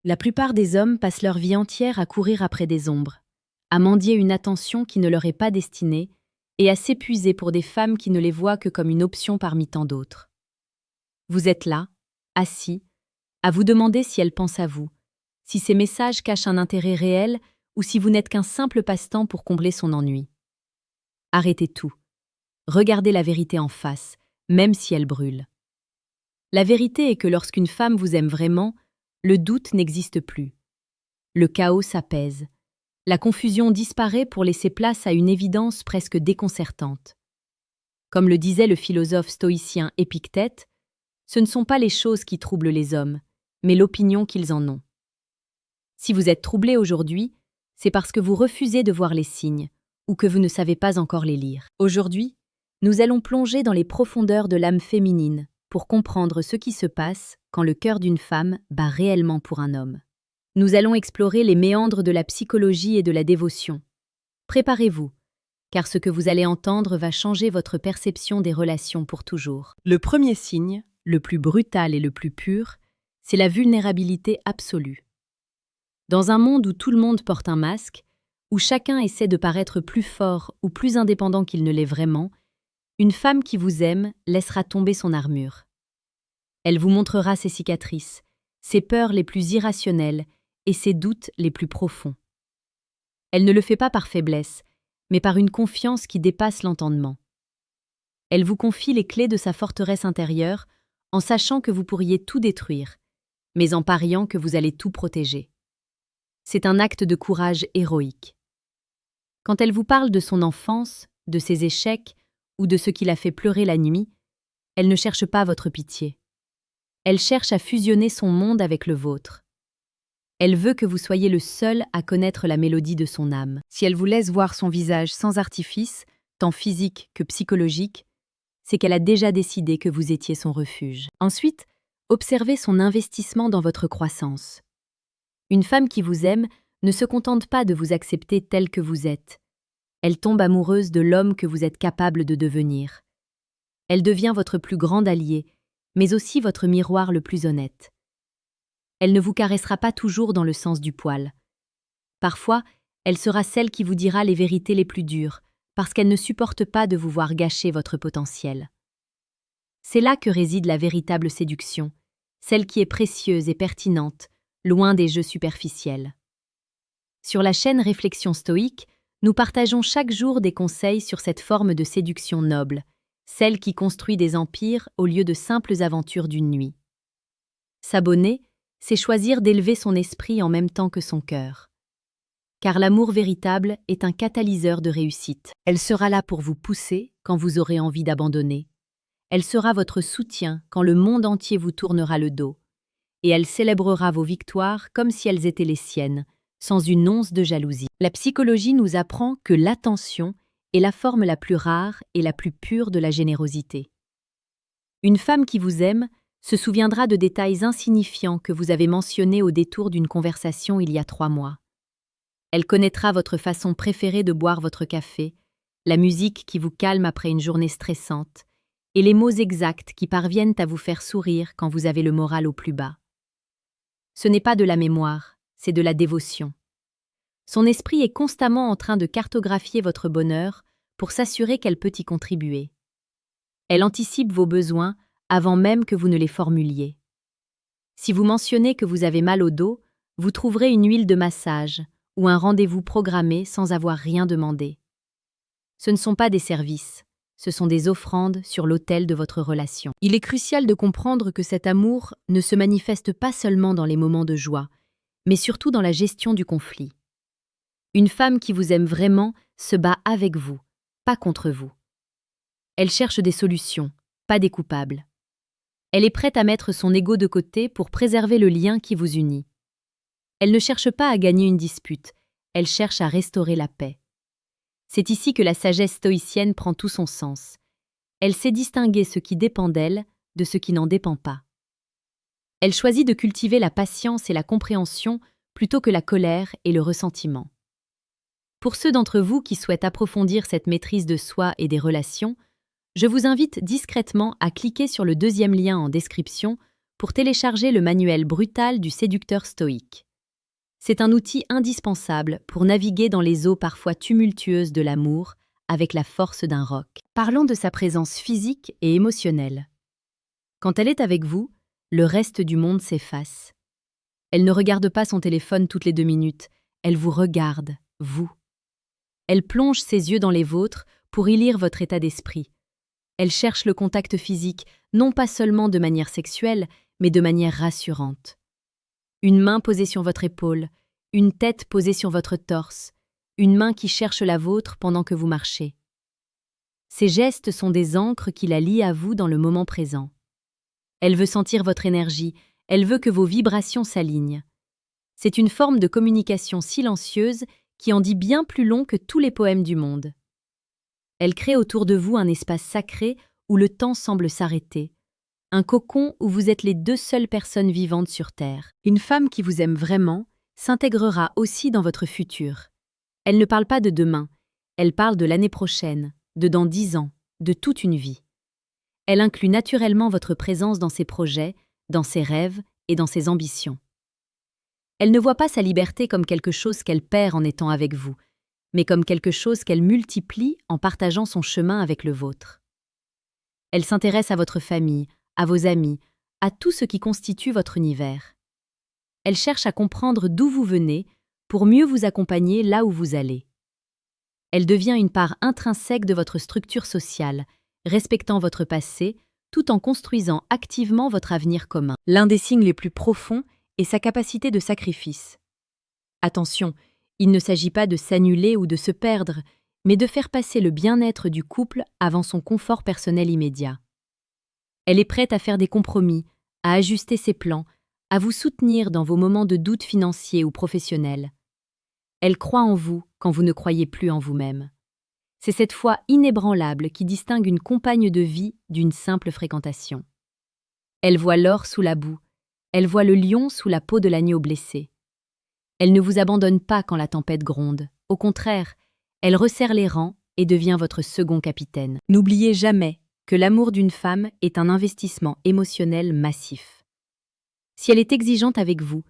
La plupart des hommes passent leur vie entière à courir après des ombres, à mendier une attention qui ne leur est pas destinée et à s'épuiser pour des femmes qui ne les voient que comme une option parmi tant d'autres. Vous êtes là, assis, à vous demander si elles pensent à vous, si ces messages cachent un intérêt réel ou si vous n'êtes qu'un simple passe-temps pour combler son ennui. Arrêtez tout. Regardez la vérité en face, même si elle brûle. La vérité est que lorsqu'une femme vous aime vraiment, le doute n'existe plus. Le chaos s'apaise. La confusion disparaît pour laisser place à une évidence presque déconcertante. Comme le disait le philosophe stoïcien Épictète, ce ne sont pas les choses qui troublent les hommes, mais l'opinion qu'ils en ont. Si vous êtes troublé aujourd'hui, c'est parce que vous refusez de voir les signes, ou que vous ne savez pas encore les lire. Aujourd'hui, nous allons plonger dans les profondeurs de l'âme féminine pour comprendre ce qui se passe quand le cœur d'une femme bat réellement pour un homme. Nous allons explorer les méandres de la psychologie et de la dévotion. Préparez-vous, car ce que vous allez entendre va changer votre perception des relations pour toujours. Le premier signe, le plus brutal et le plus pur, c'est la vulnérabilité absolue. Dans un monde où tout le monde porte un masque, où chacun essaie de paraître plus fort ou plus indépendant qu'il ne l'est vraiment, une femme qui vous aime laissera tomber son armure. Elle vous montrera ses cicatrices, ses peurs les plus irrationnelles et ses doutes les plus profonds. Elle ne le fait pas par faiblesse, mais par une confiance qui dépasse l'entendement. Elle vous confie les clés de sa forteresse intérieure en sachant que vous pourriez tout détruire, mais en pariant que vous allez tout protéger. C'est un acte de courage héroïque. Quand elle vous parle de son enfance, de ses échecs ou de ce qui l'a fait pleurer la nuit, elle ne cherche pas votre pitié. Elle cherche à fusionner son monde avec le vôtre. Elle veut que vous soyez le seul à connaître la mélodie de son âme. Si elle vous laisse voir son visage sans artifice, tant physique que psychologique, c'est qu'elle a déjà décidé que vous étiez son refuge. Ensuite, observez son investissement dans votre croissance. Une femme qui vous aime ne se contente pas de vous accepter tel que vous êtes. Elle tombe amoureuse de l'homme que vous êtes capable de devenir. Elle devient votre plus grand allié, mais aussi votre miroir le plus honnête. Elle ne vous caressera pas toujours dans le sens du poil. Parfois, elle sera celle qui vous dira les vérités les plus dures, parce qu'elle ne supporte pas de vous voir gâcher votre potentiel. C'est là que réside la véritable séduction, celle qui est précieuse et pertinente, loin des jeux superficiels. Sur la chaîne Réflexion stoïque, nous partageons chaque jour des conseils sur cette forme de séduction noble, celle qui construit des empires au lieu de simples aventures d'une nuit. S'abonner, c'est choisir d'élever son esprit en même temps que son cœur. Car l'amour véritable est un catalyseur de réussite. Elle sera là pour vous pousser quand vous aurez envie d'abandonner. Elle sera votre soutien quand le monde entier vous tournera le dos. Et elle célébrera vos victoires comme si elles étaient les siennes, sans une once de jalousie. La psychologie nous apprend que l'attention est la forme la plus rare et la plus pure de la générosité. Une femme qui vous aime se souviendra de détails insignifiants que vous avez mentionnés au détour d'une conversation il y a 3 mois. Elle connaîtra votre façon préférée de boire votre café, la musique qui vous calme après une journée stressante, et les mots exacts qui parviennent à vous faire sourire quand vous avez le moral au plus bas. Ce n'est pas de la mémoire, c'est de la dévotion. Son esprit est constamment en train de cartographier votre bonheur pour s'assurer qu'elle peut y contribuer. Elle anticipe vos besoins avant même que vous ne les formuliez. Si vous mentionnez que vous avez mal au dos, vous trouverez une huile de massage ou un rendez-vous programmé sans avoir rien demandé. Ce ne sont pas des services, ce sont des offrandes sur l'autel de votre relation. Il est crucial de comprendre que cet amour ne se manifeste pas seulement dans les moments de joie, mais surtout dans la gestion du conflit. Une femme qui vous aime vraiment se bat avec vous, pas contre vous. Elle cherche des solutions, pas des coupables. Elle est prête à mettre son ego de côté pour préserver le lien qui vous unit. Elle ne cherche pas à gagner une dispute, elle cherche à restaurer la paix. C'est ici que la sagesse stoïcienne prend tout son sens. Elle sait distinguer ce qui dépend d'elle de ce qui n'en dépend pas. Elle choisit de cultiver la patience et la compréhension plutôt que la colère et le ressentiment. Pour ceux d'entre vous qui souhaitent approfondir cette maîtrise de soi et des relations, je vous invite discrètement à cliquer sur le 2e lien en description pour télécharger le manuel brutal du séducteur stoïque. C'est un outil indispensable pour naviguer dans les eaux parfois tumultueuses de l'amour avec la force d'un roc. Parlons de sa présence physique et émotionnelle. Quand elle est avec vous, le reste du monde s'efface. Elle ne regarde pas son téléphone toutes les 2 minutes, elle vous regarde, vous. Elle plonge ses yeux dans les vôtres pour y lire votre état d'esprit. Elle cherche le contact physique, non pas seulement de manière sexuelle, mais de manière rassurante. Une main posée sur votre épaule, une tête posée sur votre torse, une main qui cherche la vôtre pendant que vous marchez. Ces gestes sont des ancres qui la lient à vous dans le moment présent. Elle veut sentir votre énergie, elle veut que vos vibrations s'alignent. C'est une forme de communication silencieuse qui en dit bien plus long que tous les poèmes du monde. Elle crée autour de vous un espace sacré où le temps semble s'arrêter, un cocon où vous êtes les 2 seules personnes vivantes sur Terre. Une femme qui vous aime vraiment s'intégrera aussi dans votre futur. Elle ne parle pas de demain, elle parle de l'année prochaine, de dans 10 ans, de toute une vie. Elle inclut naturellement votre présence dans ses projets, dans ses rêves et dans ses ambitions. Elle ne voit pas sa liberté comme quelque chose qu'elle perd en étant avec vous, mais comme quelque chose qu'elle multiplie en partageant son chemin avec le vôtre. Elle s'intéresse à votre famille, à vos amis, à tout ce qui constitue votre univers. Elle cherche à comprendre d'où vous venez pour mieux vous accompagner là où vous allez. Elle devient une part intrinsèque de votre structure sociale, respectant votre passé, tout en construisant activement votre avenir commun. L'un des signes les plus profonds est sa capacité de sacrifice. Attention, il ne s'agit pas de s'annuler ou de se perdre, mais de faire passer le bien-être du couple avant son confort personnel immédiat. Elle est prête à faire des compromis, à ajuster ses plans, à vous soutenir dans vos moments de doute financier ou professionnel. Elle croit en vous quand vous ne croyez plus en vous-même. C'est cette foi inébranlable qui distingue une compagne de vie d'une simple fréquentation. Elle voit l'or sous la boue, elle voit le lion sous la peau de l'agneau blessé. Elle ne vous abandonne pas quand la tempête gronde. Au contraire, elle resserre les rangs et devient votre second capitaine. N'oubliez jamais que l'amour d'une femme est un investissement émotionnel massif. Si elle est exigeante avec vous,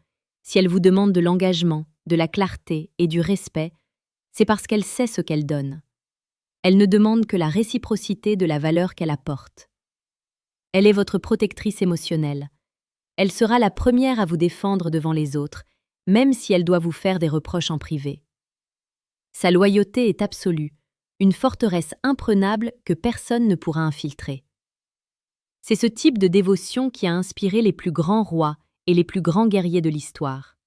si elle vous demande de l'engagement, de la clarté et du respect, c'est parce qu'elle sait ce qu'elle donne. Elle ne demande que la réciprocité de la valeur qu'elle apporte. Elle est votre protectrice émotionnelle. Elle sera la première à vous défendre devant les autres, même si elle doit vous faire des reproches en privé. Sa loyauté est absolue, une forteresse imprenable que personne ne pourra infiltrer. C'est ce type de dévotion qui a inspiré les plus grands rois et les plus grands guerriers de l'histoire.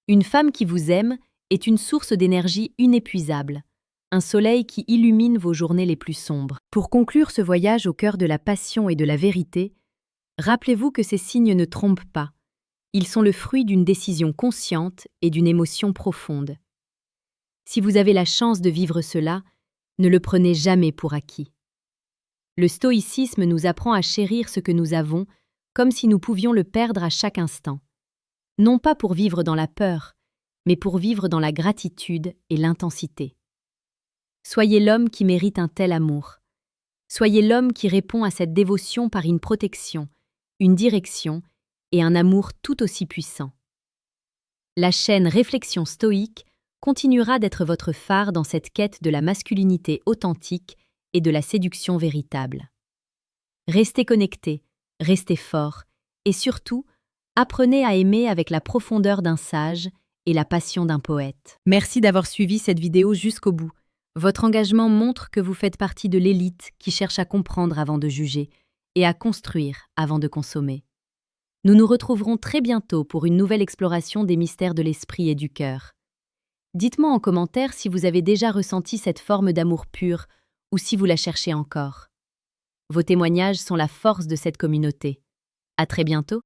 Une femme qui vous aime est une source d'énergie inépuisable, un soleil qui illumine vos journées les plus sombres. Pour conclure ce voyage au cœur de la passion et de la vérité, rappelez-vous que ces signes ne trompent pas. Ils sont le fruit d'une décision consciente et d'une émotion profonde. Si vous avez la chance de vivre cela, ne le prenez jamais pour acquis. Le stoïcisme nous apprend à chérir ce que nous avons comme si nous pouvions le perdre à chaque instant. Non pas pour vivre dans la peur, mais pour vivre dans la gratitude et l'intensité. Soyez l'homme qui mérite un tel amour. Soyez l'homme qui répond à cette dévotion par une protection, une direction et un amour tout aussi puissant. La chaîne Réflexion stoïque continuera d'être votre phare dans cette quête de la masculinité authentique et de la séduction véritable. Restez connectés, restez forts et surtout, apprenez à aimer avec la profondeur d'un sage et la passion d'un poète. Merci d'avoir suivi cette vidéo jusqu'au bout. Votre engagement montre que vous faites partie de l'élite qui cherche à comprendre avant de juger et à construire avant de consommer. Nous nous retrouverons très bientôt pour une nouvelle exploration des mystères de l'esprit et du cœur. Dites-moi en commentaire si vous avez déjà ressenti cette forme d'amour pur ou si vous la cherchez encore. Vos témoignages sont la force de cette communauté. À très bientôt.